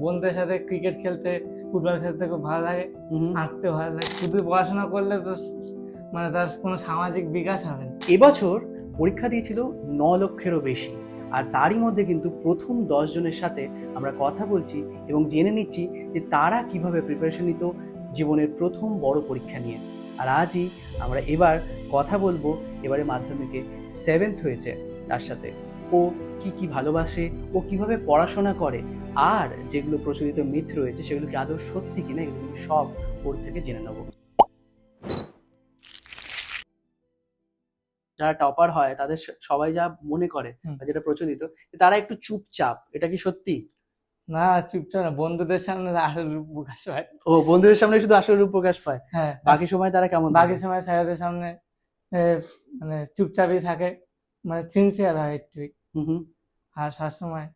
বন্ধুদের সাথে ক্রিকেট খেলতে, ফুটবল খেলতে খুব ভালো লাগে, আঁকতে ভালো লাগে। শুধু পড়াশোনা করলে তো মানে তার কোনো সামাজিক বিকাশ হবে না। এবছর পরীক্ষা দিয়েছিল 9 লক্ষেরও বেশি, আর তারই মধ্যে কিন্তু প্রথম 10 জনের সাথে আমরা কথা বলছি এবং জেনে নিচ্ছি যে তারা কিভাবে প্রিপারেশন নিত জীবনের প্রথম বড় পরীক্ষা নিয়ে। আর আজই আমরা এবার কথা বলবো এবারে মাধ্যমিকে 7th হয়েছে তার সাথে। ও কি কি ভালোবাসে, ও কিভাবে পড়াশোনা করে, আর যেগুলো প্রচলিত মিথ রয়েছে সেগুলো কি আদৌ সত্যি কিনা, এগুলো সব ওর থেকে জেনে নেবো। যারা টপার হয় তাদের সবাই যা মনে করে বা যেটা প্রচলিত যে তারা একটু চুপচাপ, এটা কি সত্যি? না, চুপচাপ না, বন্ধুদের সামনে আসল রূপ প্রকাশ হয়। ও, বন্ধুদের সামনে শুধু আসল রূপ প্রকাশ পায়, হ্যাঁ, বাকি সময় তারা কেমন বাকি থাকে? সময় স্যারদের সামনে মানে চুপচাপই থাকে, মানে সিনসিয়ার হয় একটু। হুম। আর সবসময়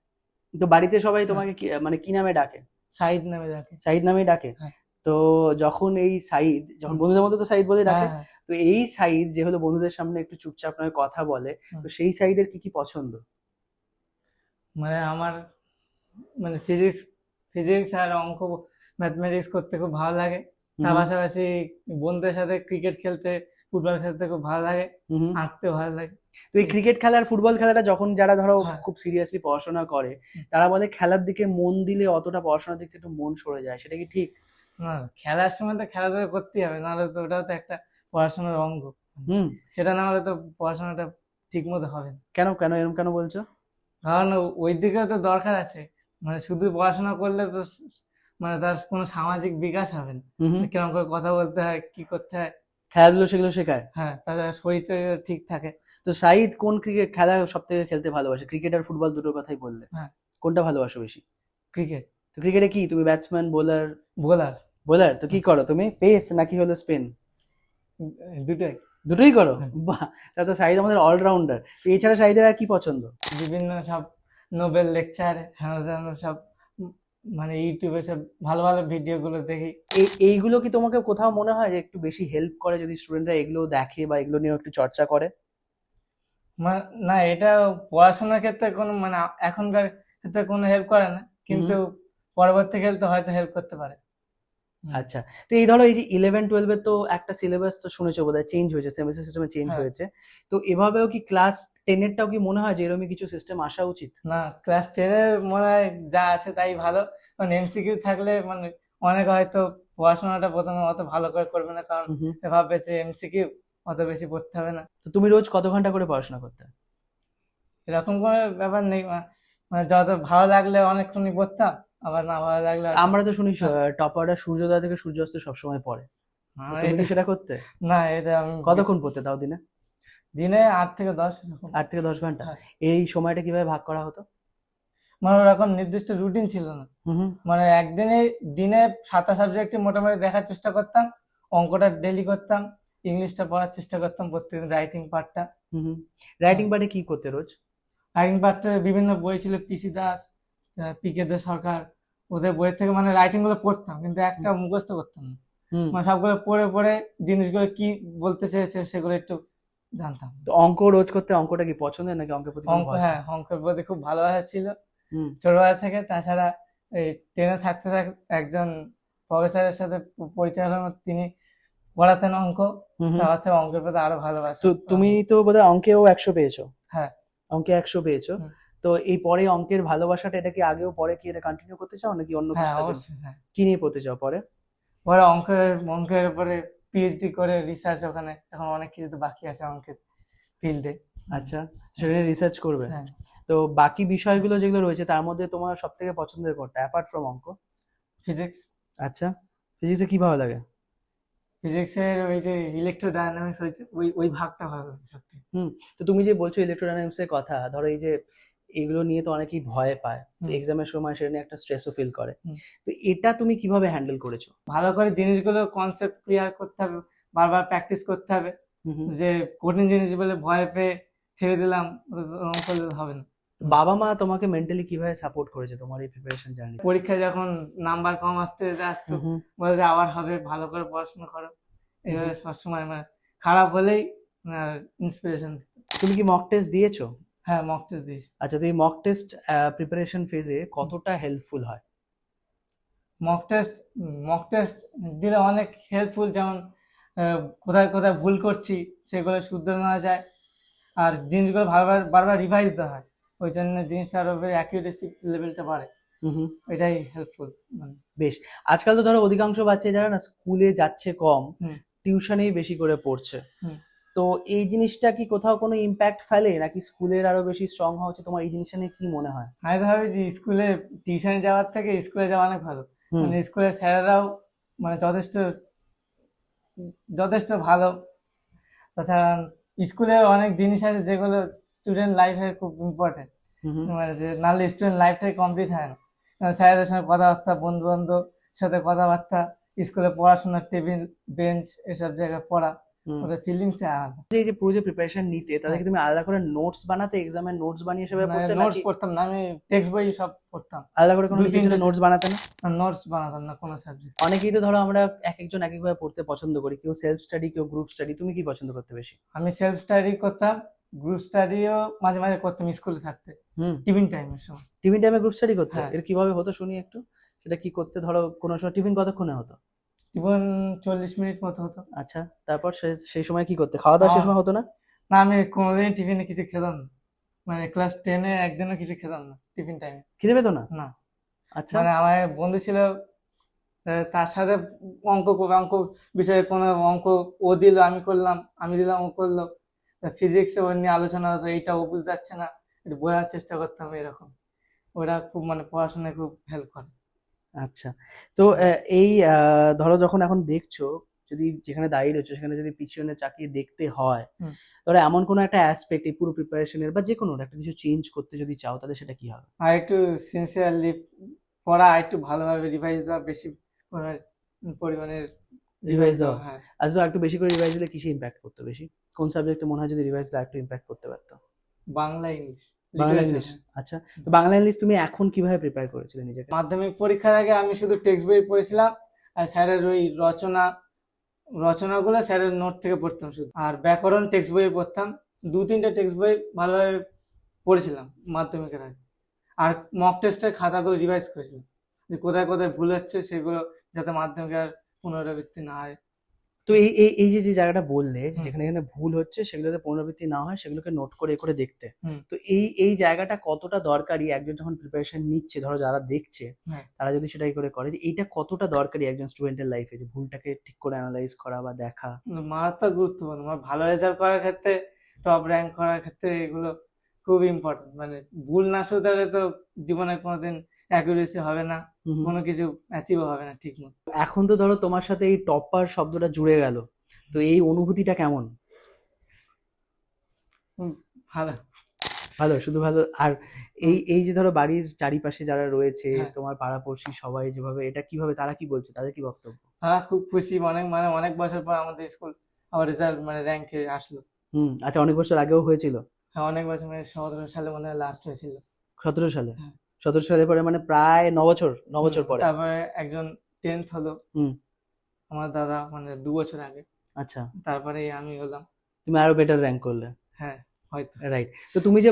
তো বাড়িতে সবাই তোমাকে কি মানে কি নামে ডাকে? সাইদ নামে ডাকে। সাইদ নামেই ডাকে? হ্যাঁ। তো যখন এই সাইদ, যখন বন্ধুদের মধ্যে তো সাইদ বলে ডাকে, হ্যাঁ, তো এই সাইদ যে হলো বন্ধুদের সামনে একটু চুপচাপ নয় কথা বলে, তো সেই সাইদের কি কি পছন্দ? মানে আমার মানে ফিজিক্স আর অঙ্ক, ম্যাথমেটিক্স করতে খুব ভালো লাগে। তার পাশাপাশি বন্ধুদের সাথে ক্রিকেট খেলতে, ফুটবল খেলতে খুব ভালো লাগে, আঁকতে ভালো লাগে। তো এই ক্রিকেট খেলার ফুটবল খেলাটা যখন যারা ধরো হ্যাঁ। খুব সিরিয়াসলি পড়াশোনা করে, তারা বলে খেলার দিকে মন দিলে অতটা পড়াশোনার দিক থেকে একটু মন সরে যায়, সেটা কি ঠিক? না, খেলার সময় তো খেলাধুলা করতেই হবে, নাহলে তো ওটাও তো একটা পড়াশোনার অঙ্গ। সেটা না হলে তো পড়াশোনাটা ঠিক মতো হবে না। কেন কেন এরকম কেন বলছো? কারণ ওই দিকেও তো দরকার আছে। মানে শুধু পড়াশোনা করলে তো মানে তার কোনো সামাজিক বিকাশ হবে না। কিরকম করে কথা বলতে হয়, কি করতে হয়, খেলাধুলো সেগুলো শেখায়। হ্যাঁ, তাছাড়া শরীরটা ঠিক থাকে। তো সাইদ কোন ক্রিকেট খেলা সব থেকে খেলতে ভালোবাসে? ক্রিকেট আর ফুটবল দুটোর কথাই বললে, হ্যাঁ, কোনটা ভালোবাসো বেশি? ক্রিকেট। তো ক্রিকেটে কি তুমি ব্যাটসম্যান, বোলার? বোলার। বোলার তো কি করো তুমি, পেস নাকি হলো স্পিন? দুটোই। দুটোই করো? বাহ, তা তো সাইদ আমাদের অলরাউন্ডার। এছাড়া সাইদের আর কি পছন্দ? বিভিন্ন সব নোবেল লেকচার, হ্যাঁ সব মানে ইউটিউবে সব ভালো ভালো ভিডিও গুলো দেখি। এইগুলো কি তোমাকে কোথাও মনে হয় যে একটু বেশি হেল্প করে যদি স্টুডেন্টরা এগুলো দেখে বা এগুলো নিয়ে একটু চর্চা করে? না, এটা পড়াশোনার ক্ষেত্রে কোনো মানে এখনকার ক্ষেত্রে কোনো হেল্প করে না, কিন্তু পরবর্তী ক্ষেত্রে হয়তো হেল্প করতে পারে। আচ্ছা, তো এই ধরো এই যে 11-12 তো একটা সিলেবাস তো শুনেছো বোধহয় চেঞ্জ হয়েছে, সেমিস্টার সিস্টেমে চেঞ্জ হয়েছে, তো এভাবেও কি ক্লাস 10-এরটাও কি মনে হয় যে এরকমই কিছু সিস্টেম আসা উচিত? না, ক্লাস 10-এর মনে হয় যা আছে তাই ভালো। কারণ এমসিকিউ থাকলে মানে অনেক হয়তো পড়াশোনাটা প্রথমে অত ভালো করে করবে না, কারণ ভাববে যে এমসিকিউ অত বেশি পড়তে হবে না। তো তুমি রোজ কত ঘন্টা করে পড়াশোনা করতে? এরকম কোনো ব্যাপার নেই, মানে যত ভালো লাগলে অনেকক্ষণই পড়তাম, আবার না ভালো লাগলে আমরা তো শুনি টপাররা সূর্যোদয় থেকে সূর্যাস্ত সবসময় পড়ে, তুমি কি সেটা করতে? না, এটা আমি কতক্ষণ পড়তে তাও দিনে? দিনে 8 থেকে 10 এরকম। 8 থেকে 10 ঘন্টা? এই সময়টা কিভাবে ভাগ করা হতো? মানে ওরকম নির্দিষ্ট রুটিন ছিল না। মানে একদিনে দিনে 7টা সাবজেক্টই মোটামুটি দেখার চেষ্টা করতাম, অঙ্কটা ডেলি করতাম, ইংলিশটা পড়ার চেষ্টা করতাম প্রত্যেকদিন, রাইটিং পার্টটা। রাইটিং পার্টে কি করতে রোজ? রাইটিং পার্টে বিভিন্ন বই ছিল, পিসি দাস, পিকে দে সরকার, ওদের বইয়ের থেকে মানে রাইটিং গুলো পড়তাম, কিন্তু একটা মুখস্থ করতাম না। মানে সবগুলো পড়ে পড়ে জিনিসগুলো কি বলতে চেয়েছে সেগুলো একটু জানতাম। তো অঙ্ক রোজ করতে, অঙ্কটা কি পছন্দের নাকি অঙ্কের প্রতি অঙ্ক, হ্যাঁ, অঙ্কের প্রতি খুব ভালোবাসা ছিল ছোটবেলা থেকে। তাছাড়া এই 10-এ থাকতে থাকতে একজন প্রফেসরের সাথে পরিচয় হলো, তিনি পড়াতেন অঙ্ক, তার থেকে অঙ্কের প্রতি আরো ভালোবাসা। তো তুমি তো বোধহয় অঙ্কেও 100 পেয়েছো? হ্যাঁ, অঙ্কে 100 পেয়েছো। তো এই পরে অঙ্কের ভালোবাসাটা এটা কি আগেও পরে কি এটা কন্টিনিউ করতে চাও নাকি অন্য কিছু? অবশ্যই। হ্যাঁ, কি নিয়ে পড়তে চাও পরে? পরে অঙ্কের উপরে পিএইচডি করে রিসার্চ, ওখানে এখন অনেক কিছু তো বাকি আছে অঙ্কের ফিল্ডে। আচ্ছা, সেটা রিসার্চ করবে। তো বাকি বিষয়গুলো যেগুলো রয়েছে তার মধ্যে তোমার সব থেকে পছন্দের কোনটা অ্যাপার্ট ফ্রম অঙ্ক? ফিজিক্স। আচ্ছা, ফিজিক্সে কি ভালো লাগে? ফিজিক্সের ওই যে ইলেকট্রোডাইনামিক্স হয়েছে, ওই ভাগটা ভালো লাগে সত্যি। তো তুমি যে বলছো ইলেকট্রোডাইনামিক্স এর কথা, ধরো এই যে এগুলো নিয়ে তো অনেকেই ভয় পায়, তো এক্সামের সময় সেটা নিয়ে একটা স্ট্রেসও ফিল করে, তো এটা তুমি কিভাবে হ্যান্ডেল করেছো? ভালো করে জিনিসগুলো কনসেপ্ট ক্লিয়ার করতে হবে, বারবার প্র্যাকটিস করতে হবে। যে কঠিন জিনিস বলে ভয় পেয়ে ছেড়ে দিলাম, ওরকম করলে হবে না। বাবা মা তোমাকে মেন্টালি কিভাবে সাপোর্ট করেছে তোমার এই প্রিপারেশন জার্নি? পরীক্ষায় যখন নাম্বার কম আসতো বলে যে আবার হবে, ভালো করে পড়াশোনা করো, এইভাবে সবসময় মানে খারাপ হলেই ইন্সপিরেশন দিত। তুমি কি মক টেস্ট দিয়েছো? হ্যাঁ, মক টেস্ট দিয়েছি। আচ্ছা, তো এই মক টেস্ট প্রিপারেশন ফেজে কতটা হেল্পফুল হয়? মক টেস্ট দিলে অনেক হেল্পফুল, যেমন কোথায় কোথায় ভুল করছি সেগুলো শুধরানো যায়, আর জিনিসগুলো বারবার বারবার রিভাইজ দেওয়া হয়, ওই জন্য জিনিসটার উপরে অ্যাকিউরেসি লেভেলটা বাড়ে, হুম। এটাই হেল্পফুল মানে। বেশ। আজকাল তো ধরো অধিকাংশ বাচ্চা যারা না স্কুলে যাচ্ছে কম, হুম। টিউশনেই বেশি করে পড়ছে, হুম। তো এই জিনিসটা কি কোথাও কোনো ইম্প্যাক্ট ফেলে, নাকি স্কুলের আরো বেশি স্ট্রং হওয়া উচিত? তোমার এই জিনিসটা নিয়ে কি মনে হয়? আমি তো ভাবি যে স্কুলে টিউশন যাওয়ার থেকে স্কুলে যাওয়া অনেক ভালো, হুম। মানে স্কুলের স্যারেরাও মানে যথেষ্ট যথেষ্ট ভালো। তাছাড়া স্কুলে অনেক জিনিস আছে যেগুলো স্টুডেন্ট লাইফে খুব ইম্পর্টেন্ট, হুম। মানে যে নাহলে স্টুডেন্ট লাইফটাই কমপ্লিট হয় না। স্যারেদের সঙ্গে কথাবার্তা, বন্ধু বান্ধব সাথে কথাবার্তা, স্কুলে পড়াশোনার টেবিল বেঞ্চ এসব জায়গায় পড়া, হুম। ওদের ফিলিংসে আলাদা। এই যে পুরো যে প্রিপারেশন নিতে, তাদের কি তুমি আলাদা করে নোটস বানাতে, এক্সামের নোটস বানিয়ে সেভাবে মানে পড়তে, নোটস নাকি পড়তাম না, আমি টেক্সট বই সব পড়তাম। আলাদা করে কোনো দুই নিজের জন্য তিনটে নোটস বানাতে না? নোটস বানাতাম না কোনো সাবজেক্ট। অনেকেই তো ধরো আমরা এক একজন এক একভাবে পড়তে পছন্দ করি, কেউ সেলফ স্টাডি, কেউ গ্রুপ স্টাডি, তুমি কি পছন্দ করতে বেশি? আমি সেলফ স্টাডি করতাম, গ্রুপ স্টাডিও মাঝে মাঝে করতাম স্কুলে থাকতে, হুম। টিফিন টাইমের সময়। টিফিন টাইমে গ্রুপ স্টাডি করতে? হ্যাঁ। এর কিভাবে হতো শুনি একটু। সেটা কি করতে, ধরো কোনো সময় টিফিন কতক্ষণে হতো? টিফিন 40 মিনিট মতো হতো। আচ্ছা, তারপর সেই সময় কি করতে, খাওয়া দাওয়া সেই সময় হতো না? না, আমি কোনোদিনই টিফিনে কিছু খেতাম না, মানে ক্লাস 10-এ একদিনও কিছু খেতাম না টিফিন টাইমে। খিদে পেতো না? না, আচ্ছা। মানে আমার এক বন্ধু ছিল, তার সাথে অঙ্ক বিষয়ে কোনো অঙ্ক ও দিল আমি করলাম, আমি দিলাম ও করলো, ফিজিক্সে ওর নিয়ে আলোচনা হতো, এইটা ও বুঝতে পারছে না, একটু বোঝার চেষ্টা করতাম এরকম। ওরা খুব মানে পড়াশোনায় খুব হেল্প করে। আচ্ছা। তো এই ধরো যখন এখন দেখছো, যদি যেখানে দাঁড়িয়ে রয়েছে সেখানে যদি পিছনে চাকিয়ে দেখতে হয়, হুম। ধরো এমন কোনো একটা অ্যাসপেক্ট এই পুরো প্রিপারেশনের বা যে কোনো একটা কিছু চেঞ্জ করতে যদি চাও, তাহলে সেটা কি হবে? আর একটু সিনসিয়ারলি পড়া, একটু ভালোভাবে রিভাইজ দেওয়া, বেশি পরিমাণে রিভাইজ রিভাইজ দেওয়া? দেওয়া। হ্যাঁ, আজ তো একটু বেশি করে রিভাইজ দিলে কিসে ইম্প্যাক্ট করতো বেশি? কোন সাবজেক্টে মনে হয় যদি রিভাইজ দিলে একটু ইম্প্যাক্ট করতে পারতো? Bangla English Bangla literature. English. আচ্ছা, তো বাংলা ইংলিশ তুমি এখন কিভাবে প্রিপেয়ার করেছিলে নিজেকে? মাধ্যমিক পরীক্ষার আগে আমি শুধু টেক্সট বই পড়েছিলাম, আর স্যারের ওই রচনাগুলো স্যারের নোট থেকে পড়তাম শুধু, আর ব্যাকরণ টেক্সট বই পড়তাম। 2-3টে টেক্সট বই ভালোভাবে পড়েছিলাম মাধ্যমিকের আগে, আর মক টেস্টের খাতাগুলো রিভাইজ করেছিলাম, যে কোথায় কোথায় ভুল হচ্ছে সেগুলো যাতে মাধ্যমিকে আর পুনরাবৃত্তি না হয়। তো এই যে যে জায়গাটা বললে, যে হুম। যেখানে যেখানে ভুল হচ্ছে সেগুলোতে পুনরাবৃত্তি না হয়, সেগুলোকে নোট করে এ করে দেখতে। হুম। তো এই জায়গাটা কতটা দরকারি একজন যখন প্রিপারেশন নিচ্ছে, ধরো যারা দেখছে হ্যাঁ, তারা যদি সেটাই করে যে এইটা কতটা দরকারি একজন স্টুডেন্টের লাইফে, যে ভুলটাকে ঠিক করে অ্যানালাইজ করা বা দেখা? মারাত্মক গুরুত্বপূর্ণ, মানে ভালো রেজাল্ট করার ক্ষেত্রে, টপ র্যাঙ্ক করার ক্ষেত্রে এগুলো খুব ইম্পর্টেন্ট। মানে ভুল না শুধরালে তো জীবনে কোনোদিন অ্যাকুরেসি হবে না, হুম হুম। কোনো কিছু অ্যাচিভও হবে না ঠিক মতো। এখন তো ধরো তোমার সাথে এই টপার শব্দটা জুড়ে গেল, তো এই অনুভূতিটা কেমন? হুম, ভালো। ভালো, শুধু ভালো? আর এই যে ধরো বাড়ির চারিপাশে যারা রয়েছে, হ্যাঁ, তোমার পাড়াপড়শি সবাই যেভাবে, এটা কিভাবে, তারা কি বলছে, তাদের কি বক্তব্য? হ্যাঁ, খুব খুশি, অনেক মানে অনেক বছর পর আমাদের স্কুল আবার রেজাল্ট মানে র্যাঙ্কে আসলো। আচ্ছা, অনেক বছর আগেও হয়েছিল? হ্যাঁ, অনেক বছর, মানে 17 সালে মনে হয় লাস্ট হয়েছিল। 17 সালে? হ্যাঁ। 17 সালে পরে মানে প্রায় 9 বছর, 9 বছর পরে? তারপরে একজন 10th হলো, হুম। আমার দাদা, মানে 2 বছর আগে। আচ্ছা, তারপরে আমি হলাম। তুমি আরো বেটার র্যাঙ্ক করলে? হ্যাঁ, হয়তো। রাইট। তো তুমি যে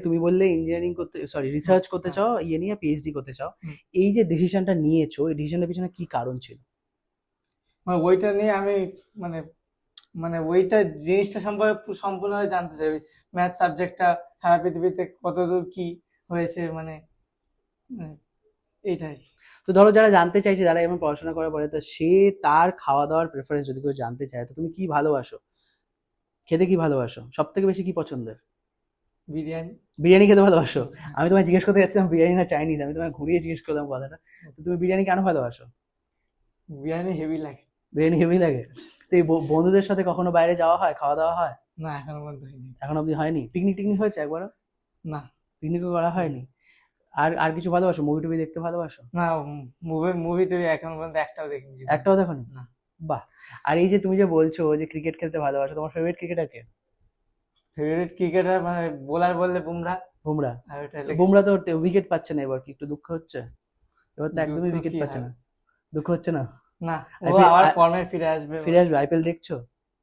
তুমি বললে ইঞ্জিনিয়ারিং করতে, সরি রিসার্চ করতে হ্যাঁ। চাও, ইয়ে নিয়ে পিএইচডি করতে চাও। হুম। এই যে ডিসিশনটা নিয়েছো, এই ডিসিশনের পিছনে কি কারণ ছিল? মানে ওইটা নিয়ে আমি মানে মানে ওইটা জিনিসটা সম্পর্কে সম্পূর্ণভাবে জানতে চাই, ম্যাথ সাবজেক্টটা সারা পৃথিবীতে কতদূর কি হয়েছে, মানে মানে এইটাই। তো ধরো যারা জানতে চাইছে, যারা এমন পড়াশোনা করার পরে, তো সে তার খাওয়া দাওয়ার প্রেফারেন্স যদি কেউ জানতে চায়, তো তুমি কি ভালোবাসো, খেতে কি ভালোবাসো, সব থেকে বেশি কি পছন্দের? বিরিয়ানি। বিরিয়ানি খেতে ভালোবাসো? আমি তোমায় জিজ্ঞেস করতে যাচ্ছিলাম বিরিয়ানি না চাইনিজ, আমি তোমায় ঘুরিয়ে জিজ্ঞেস করলাম কথাটা। তো তুমি বিরিয়ানি কেন ভালোবাসো? বিরিয়ানি হেভি লাগে। বিরিয়ানি হেভি লাগে? তো এই বন্ধুদের সাথে কখনো বাইরে যাওয়া হয়, খাওয়া দাওয়া হয়? না, এখনো পর্যন্ত হয়নি। এখন অবধি হয়নি? পিকনিক টিকনিক হয়েছে একবারও? না। পিকনিকও করা হয়নি? আর আর কিছু ভালোবাসো, মুভি টুভি দেখতে ভালোবাসো? না, মুভি টুভি এখনো পর্যন্ত একটাও দেখিনি জীবনে। একটাও দেখোনি? না। বাহ। আর এই যে তুমি যে বলছো যে ক্রিকেট খেলতে ভালোবাসো, তোমার ফেভারিট ক্রিকেটার কে? ফেভারিট ক্রিকেটার মানে বোলার বললে বুমরা। বুমরা? আর ওটা তো বুমরা তো উইকেট পাচ্ছে না, এবার কি একটু দুঃখ হচ্ছে? এবার তো একদমই দুঃখ উইকেট কি পাচ্ছে হবে? না। দুঃখ হচ্ছে না? না, ও IPL আবার ফর্মে ফিরে আসবে। ফিরে আসবে? আইপিএল দেখছো?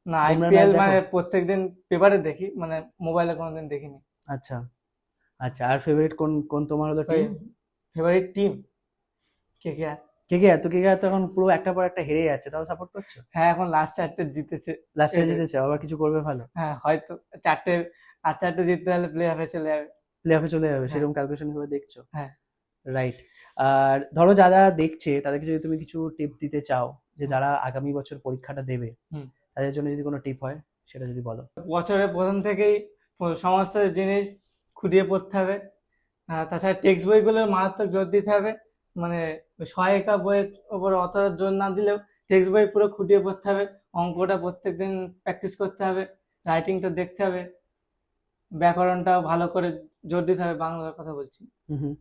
না, বুমরার ম্যাচ আইপিএল দেখো? মানে প্রত্যেকদিন পেপারে দেখি, মানে মোবাইলে কোনোদিন দেখিনি। আচ্ছা। আচ্ছা, আর ফেভারিট কোন কোন তোমার হলো ওই team? Favourite team KKR. KKR তো এখন পুরো একটা পর একটা হেরে যাচ্ছে, তাও সাপোর্ট করছো? হ্যাঁ, এখন লাস্ট 4টে জিতেছে। লাস্টে জিতেছে, আবার কিছু করবে ভালো? হ্যাঁ, হয়তো 4টে, আর 4টে জিততে হলে প্লে অফে চলে যাবে। প্লে অফে চলে যাবে হ্যাঁ। সেরকম ক্যালকুলেশন করে দেখছো? হ্যাঁ। রাইট। আর ধরো যারা দেখছে তাদেরকে যদি তুমি কিছু টিপ দিতে চাও, যে যারা আগামী বছর পরীক্ষাটা দেবে, হুম। তাদের জন্য যদি কোনো টিপ হয় সেটা যদি বলো। বছরের প্রথম থেকেই সমস্ত জিনিস খুঁটিয়ে পড়তে হবে। তাছাড়া টেক্সট বইগুলোর মারাত্মক জোর দিতে হবে। মানে ওই সহায়িকা বইয়ের ওপর অতটা জোর না দিলেও টেক্সট বই পুরো খুঁটিয়ে পড়তে হবে। অঙ্কটা প্রত্যেকদিন প্র্যাকটিস করতে হবে, রাইটিংটা দেখতে হবে, ব্যাকরণটাও ভালো করে জোর দিতে হবে, বাংলার কথা বলছি। হুম।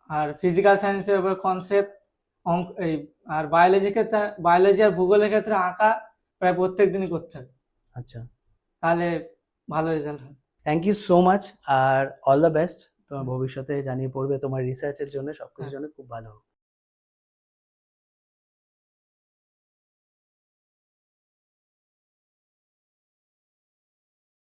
আর ফিজিক্যাল সায়েন্সের উপর কনসেপ্ট, অঙ্ক এই, আর বায়োলজি ক্ষেত্রে, বায়োলজি আর ভূগোলের ক্ষেত্রে আঁকা প্রায় প্রত্যেক দিনই করতে হবে, আচ্ছা, তাহলে ভালো রেজাল্ট হবে। থ্যাংক ইউ সো মাচ, আর অল দ্য বেস্ট। তোমার ভবিষ্যতে জানিয়ে পড়বে, তোমার রিসার্চের জন্য, সবকিছুর জন্য খুব ভালো হোক।